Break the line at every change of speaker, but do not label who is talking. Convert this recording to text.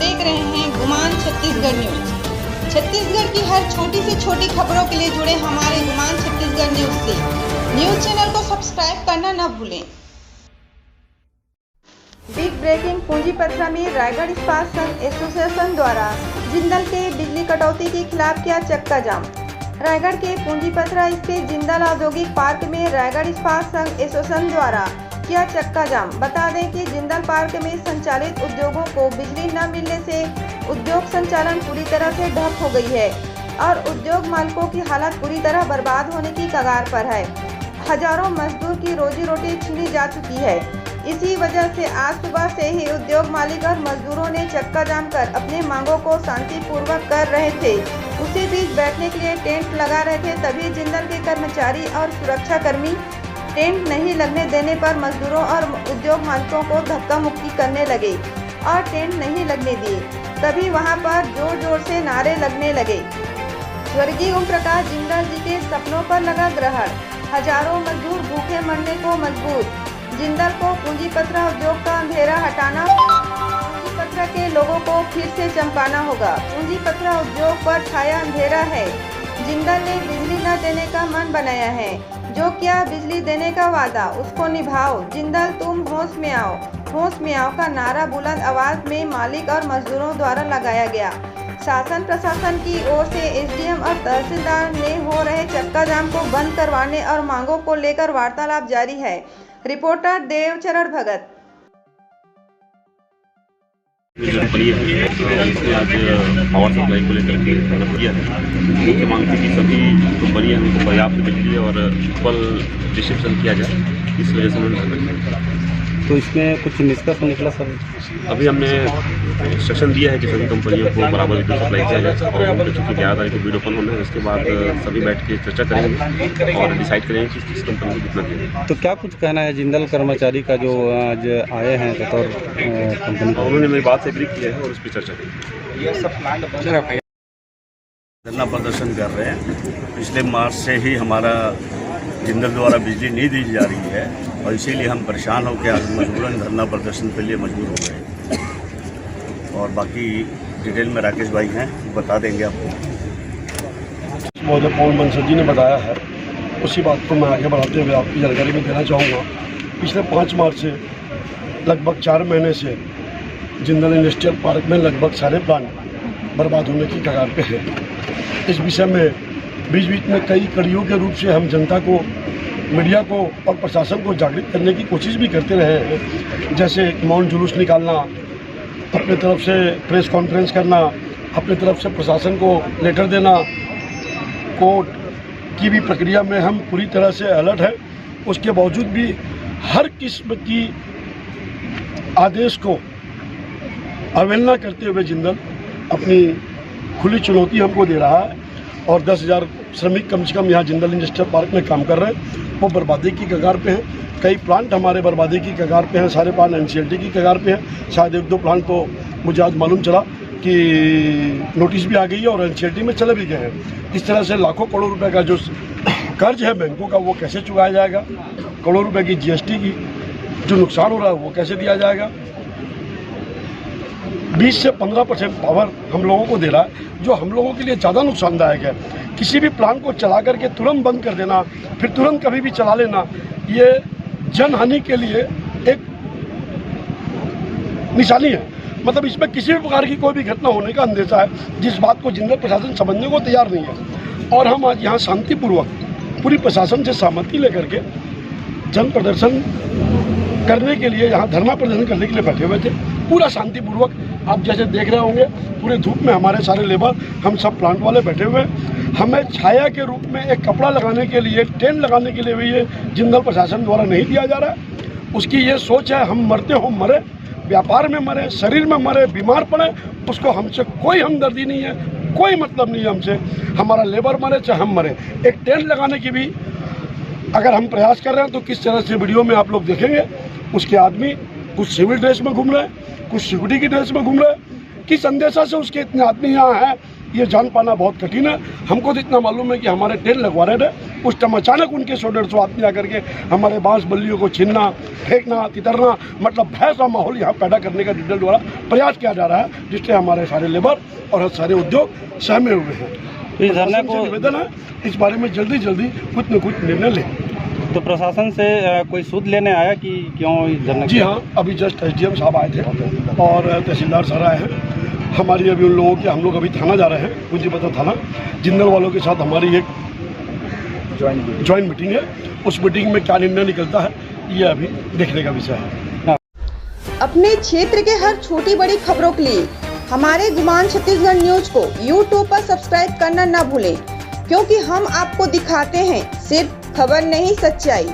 देख रहे हैं गुमान छत्तीसगढ़ न्यूज। छत्तीसगढ़ की हर छोटी से छोटी खबरों के लिए जुड़े हमारे गुमान छत्तीसगढ़ न्यूज से। न्यूज चैनल को सब्सक्राइब करना न भूलें। बिग ब्रेकिंग पूंजीपत्र में रायगढ़ इस्पात संघ एसोसिएशन द्वारा जिंदल के बिजली कटौती के खिलाफ किया चक्का जाम। रायगढ़ के पूंजीपत्र स्थित जिंदल औद्योगिक पार्क में रायगढ़ इस्पात संघ एसोसिएशन द्वारा किया चक्का जाम। बता दें कि जिंदल पार्क में संचालित उद्योगों को बिजली न मिलने से उद्योग संचालन पूरी तरह से ठप हो गई है और उद्योग मालिकों की हालत पूरी तरह बर्बाद होने की कगार पर है। हजारों मजदूर की रोजी रोटी छीनी जा चुकी है। इसी वजह से आज सुबह से ही उद्योग मालिक और मजदूरों ने चक्का जाम कर अपने मांगों को शांतिपूर्वक कर रहे थे। उसी बीच बैठने के लिए टेंट लगा रहे थे, तभी जिंदल के कर्मचारी और सुरक्षा कर्मी टेंट नहीं लगने देने पर मजदूरों और उद्योग मालिकों को धक्का मुक्की करने लगे और टेंट नहीं लगने दिए। तभी वहां पर जोर जोर से नारे लगने लगे। स्वर्गीय ओम प्रकाश जिंदल जी के सपनों पर लगा ग्रहण, हजारों मजदूर भूखे मरने को मजबूर। जिंदल को पूंजीपत्र उद्योग का अंधेरा हटाना, पूंजीपत्र के लोगों को फिर से चमकाना होगा। पूंजीपत्र उद्योग पर छाया अंधेरा है। जिंदल ने बिजली न देने का मन बनाया है। जो किया बिजली देने का वादा उसको निभाओ। जिंदल तुम होश में आओ। होश में आओ का नारा बुलंद आवाज में मालिक और मजदूरों द्वारा लगाया गया। शासन प्रशासन की ओर से एसडीएम और तहसीलदार ने हो रहे चक्का जाम को बंद करवाने और मांगों को लेकर वार्तालाप जारी है। रिपोर्टर देवचरण भगत।
इसमें आज पावर सप्लाई को लेकर के किया है। मुख्य मांग थी कि सभी कंपनियां हमको पर्याप्त बिजली और इक्वल डिस्ट्रीब्यूशन किया जाए, इस वजह से उन्होंने।
तो इसमें कुछ निष्कर्ष निकला सर?
अभी हमने इंस्ट्रक्शन दिया है कि सभी कंपनियों को बराबर विद्युत सप्लाई किया जाए और उनको चूँकि 11 तारीख को वीडियो ओपन होना है, उसके बाद सभी बैठ के चर्चा करेंगे और डिसाइड करेंगे कि किस कंपनी को कितना देंगे।
तो क्या कुछ कहना है जिंदल कर्मचारी का जो आज आए हैं बतौर कंपनी?
उन्होंने मेरी बात से एग्री किया है और उस पर चर्चा करेंगे।
धरना प्रदर्शन कर रहे हैं। पिछले मार्च से ही हमारा जिंदल द्वारा बिजली नहीं दी जा रही है और इसीलिए हम परेशान होकर आज मजबूरन धरना प्रदर्शन के लिए मजबूर हो गए। और बाकी डिटेल में राकेश भाई हैं, बता देंगे आपको।
महोदय पवन बंसल जी ने बताया है, उसी बात को मैं आगे बढ़ाते हुए आपकी जानकारी में देना चाहूँगा। पिछले 5 मार्च से लगभग 4 महीने से जिंदल इंडस्ट्रियल पार्क में लगभग सारे प्लांट बर्बाद होने की कगार पे है। इस विषय में बीच बीच में कई कड़ियों के रूप से हम जनता को, मीडिया को और प्रशासन को जागृत करने की कोशिश भी करते रहे हैं। जैसे मौन जुलूस निकालना, अपने तरफ से प्रेस कॉन्फ्रेंस करना, अपने तरफ से प्रशासन को लेटर देना, कोर्ट की भी प्रक्रिया में हम पूरी तरह से अलर्ट है। उसके बावजूद भी हर किस्म की आदेश को अवहेलना करते हुए जिंदल अपनी खुली चुनौती हमको दे रहा है और 10,000 श्रमिक कम से कम यहाँ जिंदल इंडस्ट्रियल पार्क में काम कर रहे हैं। वो बर्बादी की कगार पे हैं। कई प्लांट हमारे बर्बादी की कगार पे हैं। सारे प्लांट एनसीएलटी की कगार पे हैं। शायद 1-2 प्लांट तो मुझे आज मालूम चला कि नोटिस भी आ गई है और एनसीएलटी में चले भी गए हैं। इस तरह से लाखों करोड़ रुपए का जो कर्ज है बैंकों का, वो कैसे चुकाया जाएगा? करोड़ रुपए की जीएसटी की जो नुकसान हो रहा है वो कैसे दिया जाएगा? 20 से 15% पावर हम लोगों को दे रहा है, जो हम लोगों के लिए ज़्यादा नुकसानदायक है। किसी भी प्लांट को चला करके तुरंत बंद कर देना, फिर तुरंत कभी भी चला लेना, ये जनहानि के लिए एक निशानी है। मतलब इसमें किसी भी प्रकार की कोई भी घटना होने का अंदेशा है, जिस बात को जिंदल प्रशासन समझने को तैयार नहीं है। और हम आज यहाँ शांतिपूर्वक पूरी प्रशासन से सहमति लेकर के जन प्रदर्शन करने के लिए, यहाँ धरना प्रदर्शन करने के लिए बैठे हुए थे। पूरा शांतिपूर्वक आप जैसे देख रहे होंगे, पूरे धूप में हमारे सारे लेबर, हम सब प्लांट वाले बैठे हुए हैं। हमें छाया के रूप में एक कपड़ा लगाने के लिए, टेंट लगाने के लिए भी ये जिंदल प्रशासन द्वारा नहीं दिया जा रहा है। उसकी ये सोच है, हम मरते हो मरे, व्यापार में मरे, शरीर में मरे, बीमार पड़े, उसको हमसे कोई हमदर्दी नहीं है, कोई मतलब नहीं है हमसे। हमारा लेबर मरे चाहे हम मरे। एक टेंट लगाने की भी अगर हम प्रयास कर रहे हैं तो किस तरह से वीडियो में आप लोग देखेंगे। उसके आदमी कुछ सिविल ड्रेस में घूम रहे हैं, कुछ सिक्योरिटी की ड्रेस में घूम रहे हैं। किस अंदेशा से उसके इतने आदमी यहाँ हैं ये जान पाना बहुत कठिन है। हमको तो इतना मालूम है कि हमारे टेंट लगवा रहे थे, उस टाइम अचानक उनके 100-150 आदमी आकर के हमारे बांस बल्लियों को छीनना, फेंकना, तितरना, मतलब भय का माहौल यहाँ पैदा करने का जिंदल द्वारा प्रयास किया जा रहा है, जिससे हमारे सारे लेबर और सारे उद्योग सहमे हुए हैं।
तो इस धरने को
निवेदन है इस बारे में जल्दी कुछ न कुछ निर्णय लें।
तो प्रशासन से कोई सूद लेने आया कि क्यों इस धरने?
जी हाँ, अभी जस्ट SDM साहब आए थे और तहसीलदार सर आए हैं। हमारी अभी उन लोगों के हम लोग अभी थाना जा रहे हैं, पूंजीपत्र थाना। जिंदल वालों के साथ हमारी एक ज्वाइंट मीटिंग है, उस मीटिंग में क्या निर्णय निकलता है ये अभी देखने का विषय है।
अपने क्षेत्र के हर छोटी बड़ी खबरों के लिए हमारे गुमान छत्तीसगढ़ न्यूज को YouTube पर सब्सक्राइब करना न भूलें, क्योंकि हम आपको दिखाते हैं सिर्फ खबर नहीं, सच्चाई।